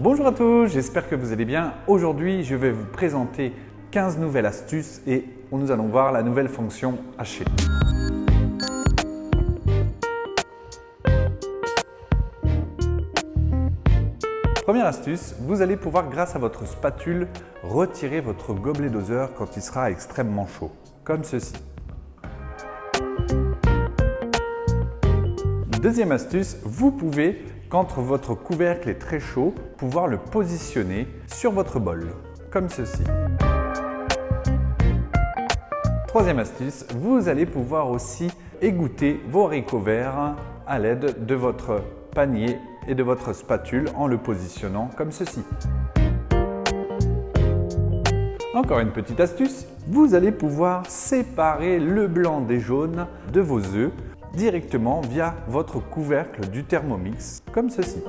Bonjour à tous, j'espère que vous allez bien. Aujourd'hui, je vais vous présenter 15 nouvelles astuces et nous allons voir la nouvelle fonction hacher. Première astuce, vous allez pouvoir, grâce à votre spatule, retirer votre gobelet doseur quand il sera extrêmement chaud, comme ceci. Deuxième astuce, vous pouvez, quand votre couvercle est très chaud, pouvoir le positionner sur votre bol, comme ceci. Troisième astuce, vous allez pouvoir aussi égoutter vos haricots verts à l'aide de votre panier et de votre spatule en le positionnant comme ceci. Encore une petite astuce, vous allez pouvoir séparer le blanc des jaunes de vos œufs directement via votre couvercle du Thermomix, comme ceci.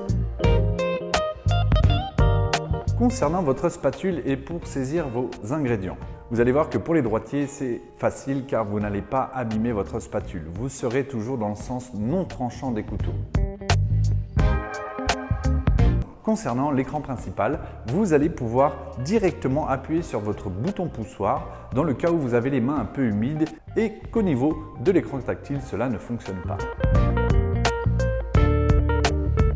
Concernant votre spatule et pour saisir vos ingrédients, vous allez voir que pour les droitiers, c'est facile car vous n'allez pas abîmer votre spatule. Vous serez toujours dans le sens non tranchant des couteaux. Concernant l'écran principal, vous allez pouvoir directement appuyer sur votre bouton poussoir dans le cas où vous avez les mains un peu humides et qu'au niveau de l'écran tactile, cela ne fonctionne pas.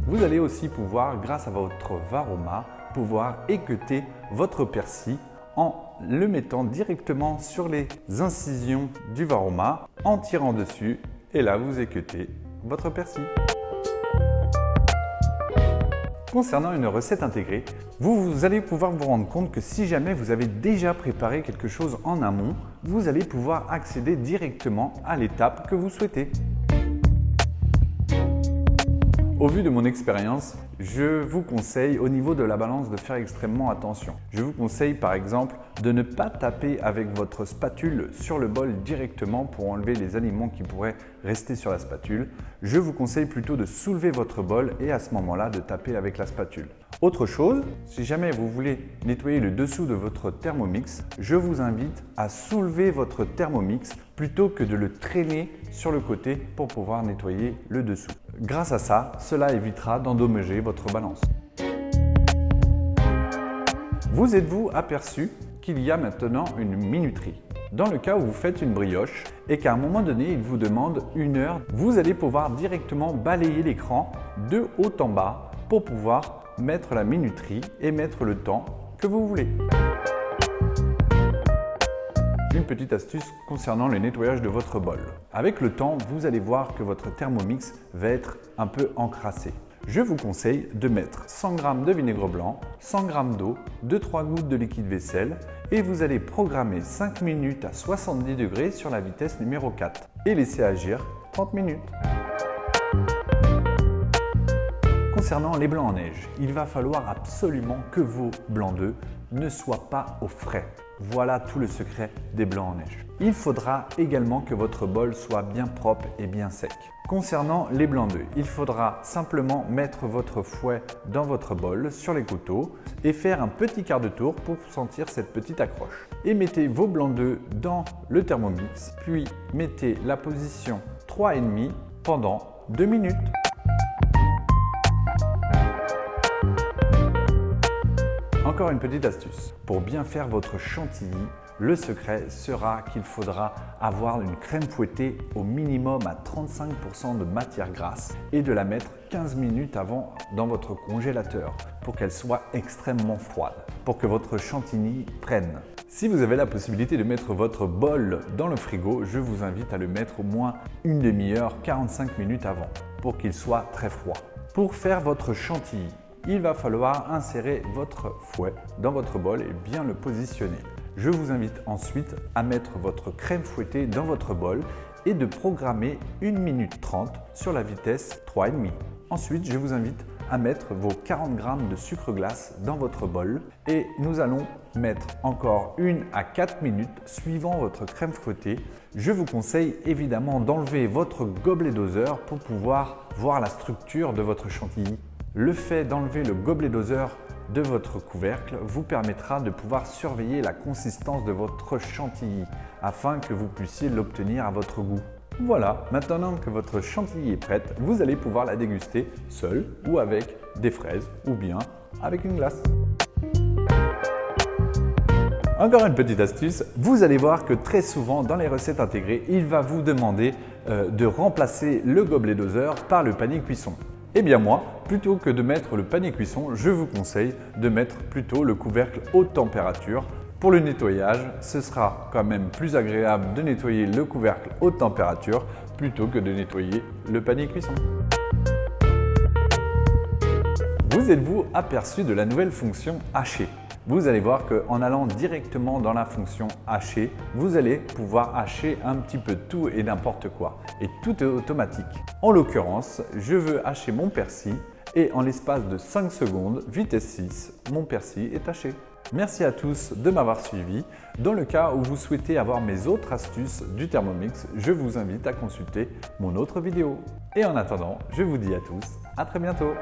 Vous allez aussi pouvoir, grâce à votre Varoma, pouvoir équeuter votre persil en le mettant directement sur les incisions du Varoma, en tirant dessus et là vous équeutez votre persil. Concernant une recette intégrée, vous allez pouvoir vous rendre compte que si jamais vous avez déjà préparé quelque chose en amont, vous allez pouvoir accéder directement à l'étape que vous souhaitez. Au vu de mon expérience, je vous conseille au niveau de la balance de faire extrêmement attention. Je vous conseille par exemple de ne pas taper avec votre spatule sur le bol directement pour enlever les aliments qui pourraient rester sur la spatule. Je vous conseille plutôt de soulever votre bol et à ce moment-là de taper avec la spatule. Autre chose, si jamais vous voulez nettoyer le dessous de votre Thermomix, je vous invite à soulever votre Thermomix plutôt que de le traîner sur le côté pour pouvoir nettoyer le dessous. Grâce à ça, cela évitera d'endommager votre balance. Vous êtes-vous aperçu qu'il y a maintenant une minuterie? Dans le cas où vous faites une brioche et qu'à un moment donné, il vous demande 1 heure, vous allez pouvoir directement balayer l'écran de haut en bas pour pouvoir mettre la minuterie et mettre le temps que vous voulez. Une petite astuce concernant le nettoyage de votre bol. Avec le temps, vous allez voir que votre Thermomix va être un peu encrassé. Je vous conseille de mettre 100 g de vinaigre blanc, 100 g d'eau, 2-3 gouttes de liquide vaisselle et vous allez programmer 5 minutes à 70 degrés sur la vitesse numéro 4 et laisser agir 30 minutes. Concernant les blancs en neige, il va falloir absolument que vos blancs d'œufs ne soient pas au frais. Voilà tout le secret des blancs en neige. Il faudra également que votre bol soit bien propre et bien sec. Concernant les blancs d'œufs, il faudra simplement mettre votre fouet dans votre bol sur les couteaux et faire un petit quart de tour pour sentir cette petite accroche. Et mettez vos blancs d'œufs dans le Thermomix, puis mettez la position 3,5 pendant 2 minutes. Encore une petite astuce. Pour bien faire votre chantilly, le secret sera qu'il faudra avoir une crème fouettée au minimum à 35% de matière grasse et de la mettre 15 minutes avant dans votre congélateur pour qu'elle soit extrêmement froide, pour que votre chantilly prenne. Si vous avez la possibilité de mettre votre bol dans le frigo, je vous invite à le mettre au moins une demi-heure, 45 minutes avant, pour qu'il soit très froid. Pour faire votre chantilly, il va falloir insérer votre fouet dans votre bol et bien le positionner. Je vous invite ensuite à mettre votre crème fouettée dans votre bol et de programmer 1 minute 30 sur la vitesse 3,5. Ensuite, je vous invite à mettre vos 40 g de sucre glace dans votre bol et nous allons mettre encore 1 à 4 minutes suivant votre crème fouettée. Je vous conseille évidemment d'enlever votre gobelet doseur pour pouvoir voir la structure de votre chantilly. Le fait d'enlever le gobelet doseur de votre couvercle vous permettra de pouvoir surveiller la consistance de votre chantilly afin que vous puissiez l'obtenir à votre goût. Voilà, maintenant que votre chantilly est prête, vous allez pouvoir la déguster seule ou avec des fraises ou bien avec une glace. Encore une petite astuce, vous allez voir que très souvent dans les recettes intégrées, il va vous demander de remplacer le gobelet doseur par le panier cuisson. Eh bien moi, plutôt que de mettre le panier cuisson, je vous conseille de mettre plutôt le couvercle haute température. Pour le nettoyage, ce sera quand même plus agréable de nettoyer le couvercle haute température plutôt que de nettoyer le panier cuisson. Vous êtes-vous aperçu de la nouvelle fonction hacher? Vous allez voir qu'en allant directement dans la fonction hacher, vous allez pouvoir hacher un petit peu tout et n'importe quoi. Et tout est automatique. En l'occurrence, je veux hacher mon persil et en l'espace de 5 secondes, vitesse 6, mon persil est haché. Merci à tous de m'avoir suivi. Dans le cas où vous souhaitez avoir mes autres astuces du Thermomix, je vous invite à consulter mon autre vidéo. Et en attendant, je vous dis à tous, à très bientôt.